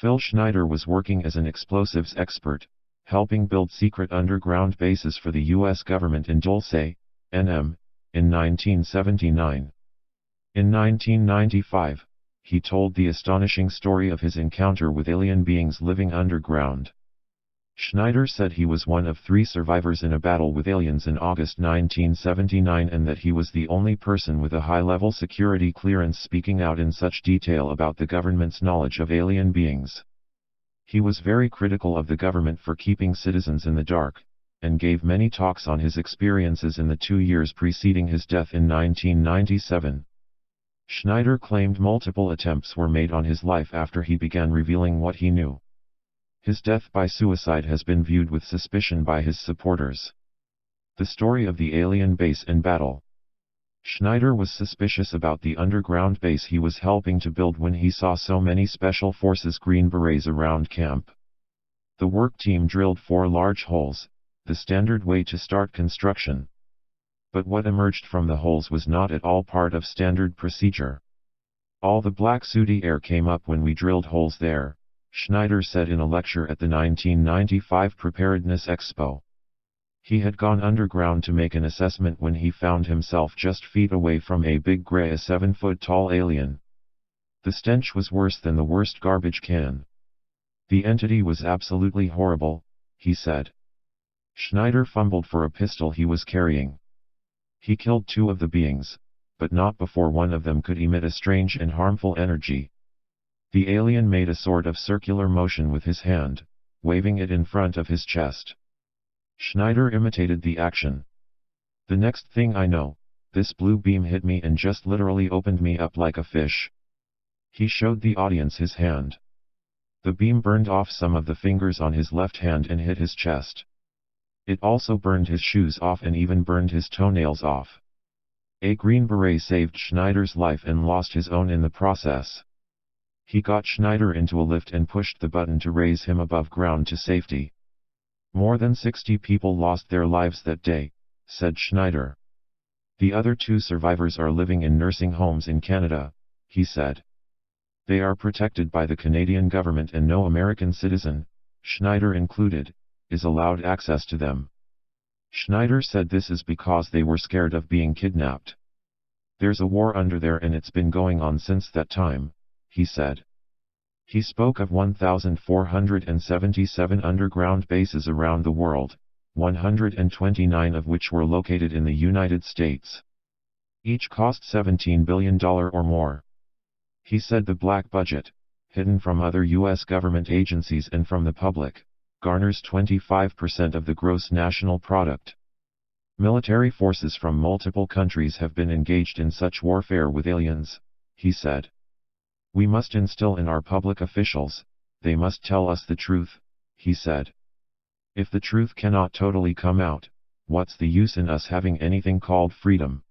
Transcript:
Phil Schneider was working as an explosives expert, helping build secret underground bases for the U.S. government in Dulce, NM, in 1979. In 1995, he told the astonishing story of his encounter with alien beings living underground. Schneider said he was one of 3 survivors in a battle with aliens in August 1979 and that he was the only person with a high-level security clearance speaking out in such detail about the government's knowledge of alien beings. He was very critical of the government for keeping citizens in the dark, and gave many talks on his experiences in the 2 years preceding his death in 1997. Schneider claimed multiple attempts were made on his life after he began revealing what he knew. His death by suicide has been viewed with suspicion by his supporters. The story of the alien base and battle. Schneider was suspicious about the underground base he was helping to build when he saw so many Special Forces Green Berets around camp. The work team drilled 4 large holes, the standard way to start construction. But what emerged from the holes was not at all part of standard procedure. All the black sooty air came up when we drilled holes there, Schneider said in a lecture at the 1995 Preparedness Expo. He had gone underground to make an assessment when he found himself just feet away from a big gray 7-foot-tall alien. The stench was worse than the worst garbage can. The entity was absolutely horrible, he said. Schneider fumbled for a pistol he was carrying. He killed 2 of the beings, but not before one of them could emit a strange and harmful energy. The alien made a sort of circular motion with his hand, waving it in front of his chest. Schneider imitated the action. The next thing I know, this blue beam hit me and just literally opened me up like a fish. He showed the audience his hand. The beam burned off some of the fingers on his left hand and hit his chest. It also burned his shoes off and even burned his toenails off. A Green Beret saved Schneider's life and lost his own in the process. He got Schneider into a lift and pushed the button to raise him above ground to safety. More than 60 people lost their lives that day, said Schneider. The other 2 survivors are living in nursing homes in Canada, he said. They are protected by the Canadian government and no American citizen, Schneider included, is allowed access to them. Schneider said this is because they were scared of being kidnapped. There's a war under there and it's been going on since that time, he said. He spoke of 1,477 underground bases around the world, 129 of which were located in the United States. Each cost $17 billion or more. He said the black budget, hidden from other U.S. government agencies and from the public, garners 25% of the gross national product. Military forces from multiple countries have been engaged in such warfare with aliens, he said. We must instill in our public officials, they must tell us the truth, he said. If the truth cannot totally come out, what's the use in us having anything called freedom?